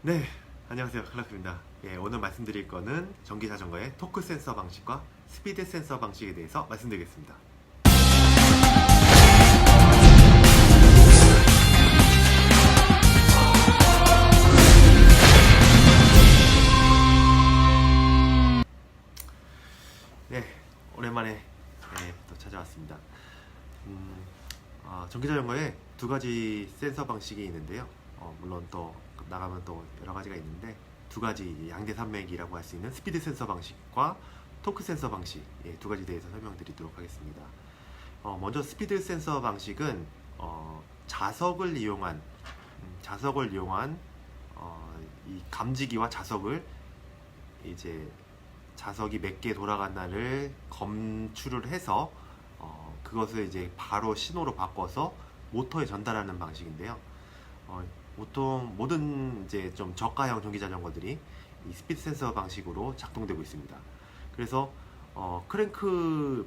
네, 안녕하세요. 클라크입니다. 예, 오늘 말씀드릴 거는 전기 자전거의 토크 센서 방식과 스피드 센서 방식에 대해서 말씀드리겠습니다. 네, 오랜만에 또 찾아왔습니다. 전기 자전거에 두 가지 센서 방식이 있는데요. 물론 또 나가면 또 여러 가지가 있는데 두 가지 양대 산맥이라고 할 수 있는 스피드 센서 방식과 토크 센서 방식 두 가지 대해서 설명드리도록 하겠습니다. 먼저 스피드 센서 방식은 자석을 이용한 이 감지기와 자석을 이제 자석이 몇 개 돌아간다를 검출을 해서 그것을 이제 바로 신호로 바꿔서 모터에 전달하는 방식인데요. 보통 모든 이제 좀 저가형 전기 자전거들이 이 스피드 센서 방식으로 작동되고 있습니다. 그래서 크랭크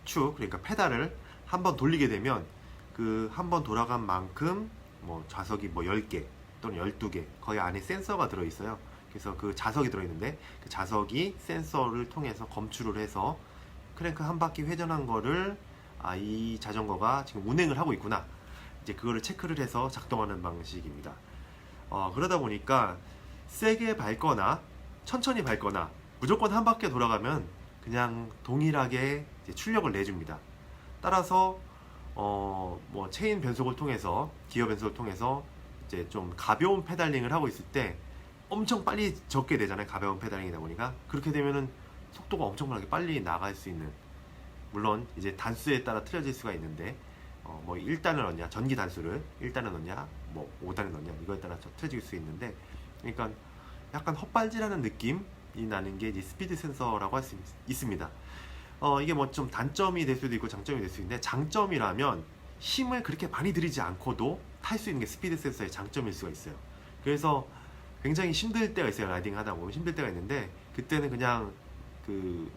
축, 그러니까 페달을 한번 돌리게 되면 그 한번 돌아간 만큼 뭐 좌석이 뭐 10개 또는 12개 거의 안에 센서가 들어 있어요. 그래서 그 자석이 들어 있는데 그 자석이 센서를 통해서 검출을 해서 크랭크 한 바퀴 회전한 거를 이 자전거가 지금 운행을 하고 있구나, 이제 그거를 체크를 해서 작동하는 방식입니다. 그러다 보니까 세게 밟거나 천천히 밟거나 무조건 한 바퀴 돌아가면 그냥 동일하게 이제 출력을 내줍니다. 따라서 뭐 체인 변속을 통해서, 기어 변속을 통해서 이제 좀 가벼운 페달링을 하고 있을 때 엄청 빨리 적게 되잖아요. 가벼운 페달링이다 보니까 그렇게 되면은 속도가 엄청나게 빨리 나갈 수 있는, 물론 이제 단수에 따라 틀려질 수가 있는데 뭐 1단을 넣냐, 전기 단수를 1단을 넣냐, 뭐 5단을 넣냐, 이거에 따라 틀려질 수 있는데, 그러니까 약간 헛발질하는 느낌이 나는 게 이제 스피드 센서라고 할 수 있습니다. 이게 뭐 좀 단점이 될 수도 있고 장점이 될 수 있는데, 장점이라면 힘을 그렇게 많이 들이지 않고도 탈 수 있는 게 스피드 센서의 장점일 수가 있어요. 그래서 굉장히 힘들 때가 있어요. 라이딩 하다 보면 힘들 때가 있는데, 그때는 그냥 그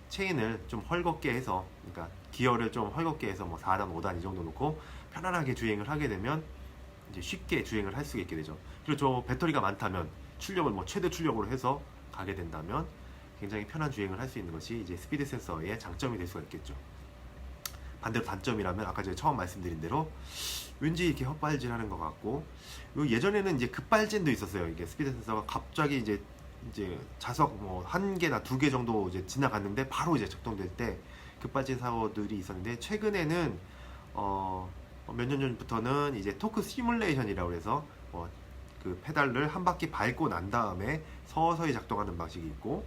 체인을 좀 헐겁게 해서, 그러니까 기어를 좀 헐겁게 해서 뭐 4단, 5단 이 정도 놓고 편안하게 주행을 하게 되면 이제 쉽게 주행을 할 수 있게 되죠. 그리고 저 배터리가 많다면 출력을 뭐 최대 출력으로 해서 가게 된다면 굉장히 편한 주행을 할 수 있는 것이 이제 스피드 센서의 장점이 될 수가 있겠죠. 반대로 단점이라면 아까 제가 처음 말씀드린 대로 왠지 이렇게 헛발질하는 것 같고, 예전에는 이제 급발진도 있었어요. 이게 스피드 센서가 갑자기 이제 자석 뭐 한 개나 두 개 정도 이제 지나갔는데 바로 이제 작동될 때 급발진 사고들이 있었는데, 최근에는 몇 년 전부터는 이제 토크 시뮬레이션이라고 해서 그 페달을 한 바퀴 밟고 난 다음에 서서히 작동하는 방식이 있고,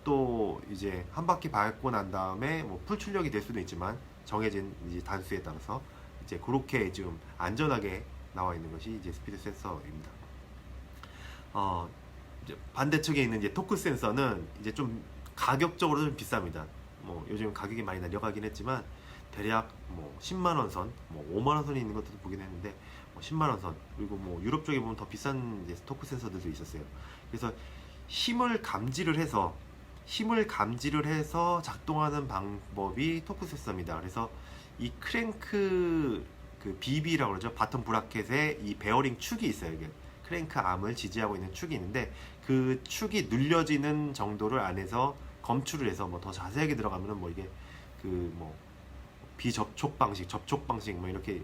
또 이제 한 바퀴 밟고 난 다음에 뭐 풀 출력이 될 수도 있지만 정해진 이제 단수에 따라서 이제 그렇게 좀 안전하게 나와 있는 것이 이제 스피드 센서입니다. 이제 반대쪽에 있는 이제 토크 센서는 이제 좀 가격적으로 좀 비쌉니다. 뭐 요즘 가격이 많이 내려가긴 했지만 대략 뭐 10만 원 선, 뭐 5만 원 선이 있는 것도 보긴 했는데, 뭐 10만 원 선, 그리고 뭐 유럽 쪽에 보면 더 비싼 이제 토크 센서들도 있었어요. 그래서 힘을 감지를 해서 작동하는 방법이 토크 센서입니다. 그래서 이 크랭크 그 BB라고 그러죠. 바텀 브라켓에 이 베어링 축이 있어요. 이게 크랭크 암을 지지하고 있는 축이 있는데, 그 축이 눌려지는 정도를 안에서 검출을 해서 뭐 더 자세하게 들어가면은 뭐 이게 그 뭐 비접촉 방식, 접촉 방식 뭐 이렇게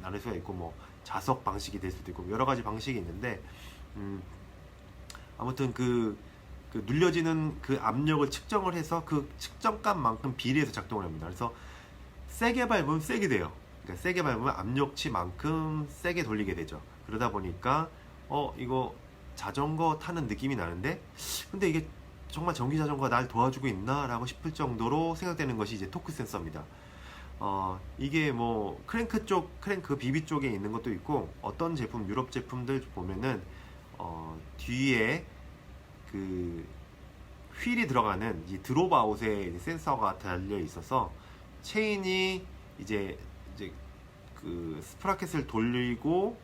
나눌 수가 있고, 뭐 자석 방식이 될 수도 있고 여러 가지 방식이 있는데, 아무튼 그 눌려지는 그 압력을 측정을 해서 그 측정값만큼 비례해서 작동을 합니다. 그래서 세게 밟으면 세게 돼요. 그러니까 세게 밟으면 압력치만큼 세게 돌리게 되죠. 그러다 보니까 이거 자전거 타는 느낌이 나는데, 근데 이게 정말 전기 자전거가 날 도와주고 있나 라고 싶을 정도로 생각되는 것이 이제 토크 센서입니다. 이게 뭐 크랭크 BB 쪽에 있는 것도 있고, 어떤 제품, 유럽 제품들 보면은 뒤에 그 휠이 들어가는 이 드롭 아웃에 센서가 달려 있어서 체인이 이제 그 스프라켓을 돌리고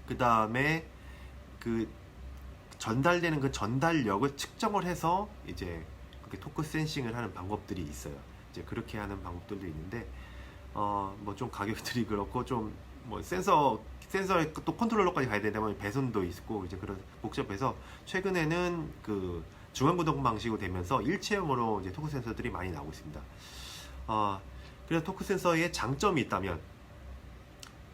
그 다음에 그 전달되는 그 전달력을 측정을 해서 이제 그렇게 토크 센싱을 하는 방법들이 있어요. 이제 그렇게 하는 방법들도 있는데 뭐 좀 가격들이 그렇고 좀 뭐 센서에 또 컨트롤러까지 가야 되면 배선도 있고 이제 그런 복잡해서 최근에는 그 중앙구동 방식으로 되면서 일체형으로 이제 토크 센서들이 많이 나오고 있습니다. 그래서 토크 센서의 장점이 있다면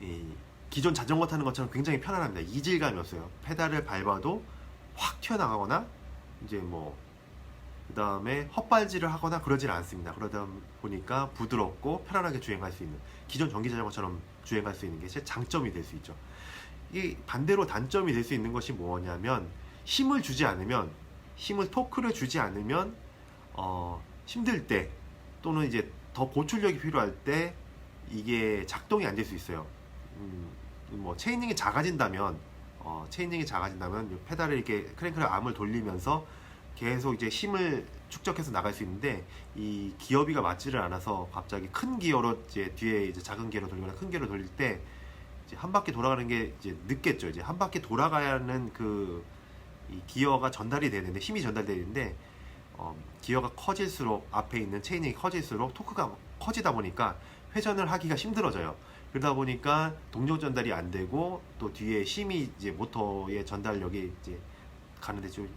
이 기존 자전거 타는 것처럼 굉장히 편안합니다. 이질감이 없어요. 페달을 밟아도 확 튀어나가거나 이제 뭐 그다음에 헛발질을 하거나 그러질 않습니다. 그러다 보니까 부드럽고 편안하게 주행할 수 있는, 기존 전기 자전거처럼 주행할 수 있는 게 제 장점이 될 수 있죠. 이 반대로 단점이 될 수 있는 것이 뭐냐면 힘을 주지 않으면, 토크를 주지 않으면 힘들 때 또는 이제 더 고출력이 필요할 때 이게 작동이 안 될 수 있어요. 뭐 체인링이 작아진다면 페달을 이렇게 크랭크를 암을 돌리면서 계속 이제 힘을 축적해서 나갈 수 있는데, 이 기어비가 맞지를 않아서 갑자기 큰 기어로 이제 뒤에 이제 작은 기어로 돌리거나 큰 기어로 돌릴 때 이제 한 바퀴 돌아가는 게 이제 늦겠죠. 이제 한 바퀴 돌아가야 하는 이 기어가 전달이 되는데, 힘이 전달되는데 기어가 커질수록, 앞에 있는 체인이 커질수록 토크가 커지다 보니까 회전을 하기가 힘들어져요. 그러다 보니까 동력 전달이 안 되고 또 뒤에 힘이 이제 모터의 전달력이 이제 가는데 좀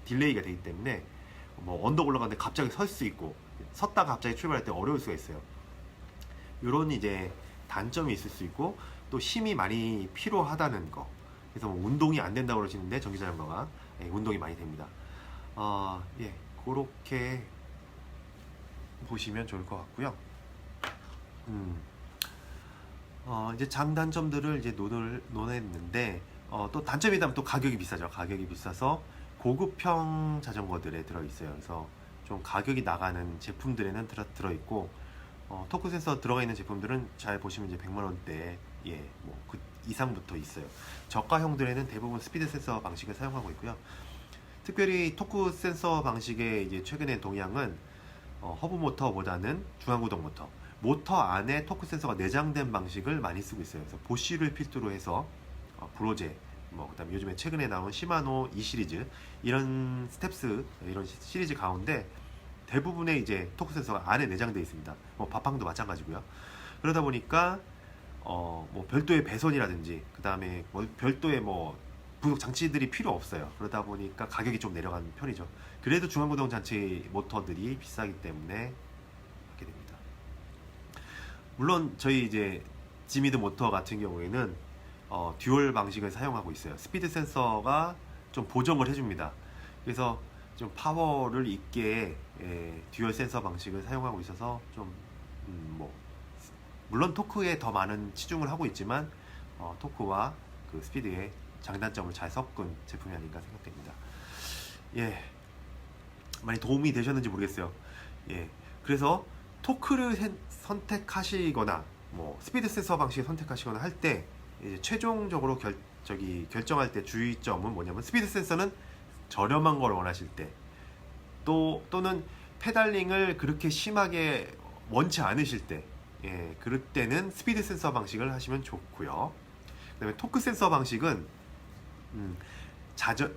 딜레이가 되기 때문에 뭐 언덕 올라가는데 갑자기 설 수 있고, 섰다가 갑자기 출발할 때 어려울 수가 있어요. 이런 이제 단점이 있을 수 있고, 또 힘이 많이 필요하다는 거. 그래서 뭐 운동이 안 된다고 그러시는데 전기자전거가 운동이 많이 됩니다. 예, 그렇게 보시면 좋을 것 같고요. 이제 장단점들을 이제 논했는데, 또 단점이라면 또 가격이 비싸죠. 가격이 비싸서 고급형 자전거들에 들어있어요. 그래서 좀 가격이 나가는 제품들에는 들어있고, 토크 센서 들어가 있는 제품들은 잘 보시면 이제 100만원대, 뭐 그 이상부터 있어요. 저가형들에는 대부분 스피드 센서 방식을 사용하고 있고요. 특별히 토크 센서 방식의 이제 최근의 동향은 허브 모터보다는 중앙구동 모터 안에 토크 센서가 내장된 방식을 많이 쓰고 있어요. 그래서 보쉬를 필두로 해서 브로제, 그다음에 요즘에 최근에 나온 시마노 E 시리즈, 이런 스텝스, 이런 시리즈 가운데 대부분의 이제 토크 센서가 안에 내장되어 있습니다. 바팡도 마찬가지고요. 그러다 보니까 뭐 별도의 배선이라든지 그다음에 별도의 부속 장치들이 필요 없어요. 그러다 보니까 가격이 좀 내려가는 편이죠. 그래도 중앙구동 장치 모터들이 비싸기 때문에 그렇게 됩니다. 물론 저희 이제 지미드 모터 같은 경우에는 듀얼 방식을 사용하고 있어요. 스피드 센서가 좀 보정을 해줍니다. 그래서 좀 파워를 있게 듀얼 센서 방식을 사용하고 있어서 좀 물론 토크에 더 많은 치중을 하고 있지만 토크와 그 스피드의 장단점을 잘 섞은 제품이 아닌가 생각됩니다. 예, 많이 도움이 되셨는지 모르겠어요. 예, 그래서 토크를 선택하시거나 스피드 센서 방식을 선택하시거나 할 때 최종적으로 결정할 때 주의점은 뭐냐면, 스피드 센서는 저렴한 걸 원하실 때, 또는 페달링을 그렇게 심하게 원치 않으실 때, 그럴 때는 스피드 센서 방식을 하시면 좋고요. 그 다음에 토크 센서 방식은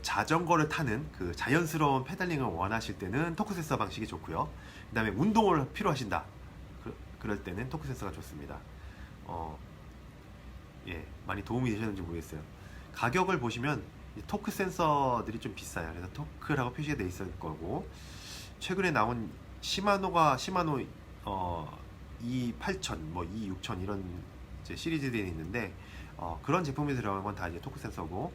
자전거를 타는 그 자연스러운 페달링을 원하실 때는 토크 센서 방식이 좋고요. 그 다음에 운동을 필요하신다, 그럴 때는 토크 센서가 좋습니다. 많이 도움이 되셨는지 모르겠어요. 가격을 보시면 토크 센서들이 좀 비싸요. 그래서 토크라고 표시가 돼 있을 거고, 최근에 나온 시마노 E8000, E6000 이런 이제 시리즈들이 있는데, 그런 제품이 들어간 건 다 이제 토크 센서고,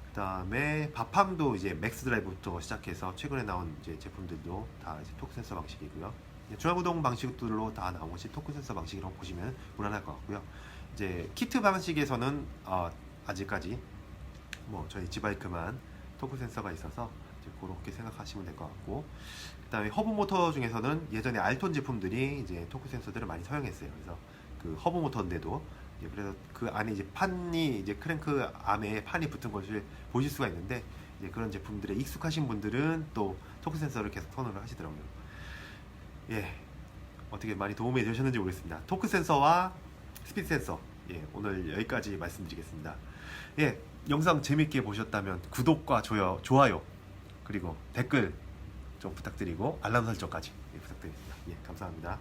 그 다음에 바팜도 이제 맥스 드라이브부터 시작해서 최근에 나온 이제 제품들도 다 이제 토크 센서 방식이고요. 중앙구동 방식들로 다 나온 것이 토크 센서 방식이라고 보시면 무난할 것 같고요. 이제 키트 방식에서는 아직까지 저희 지바이크만 토크 센서가 있어서 이제 그렇게 생각하시면 될 것 같고, 그다음에 허브 모터 중에서는 예전에 알톤 제품들이 이제 토크 센서들을 많이 사용했어요. 그래서 그 허브 모터인데도 그래서 그 안에 이제 판이, 이제 크랭크 암에 판이 붙은 것을 보실 수가 있는데, 이제 그런 제품들에 익숙하신 분들은 또 토크 센서를 계속 선호를 하시더라고요. 예, 어떻게 많이 도움이 되셨는지 모르겠습니다. 토크 센서와 스피드 센서, 오늘 여기까지 말씀드리겠습니다. 영상 재밌게 보셨다면 구독과 좋아요 그리고 댓글 좀 부탁드리고 알람 설정까지 부탁드립니다. 감사합니다.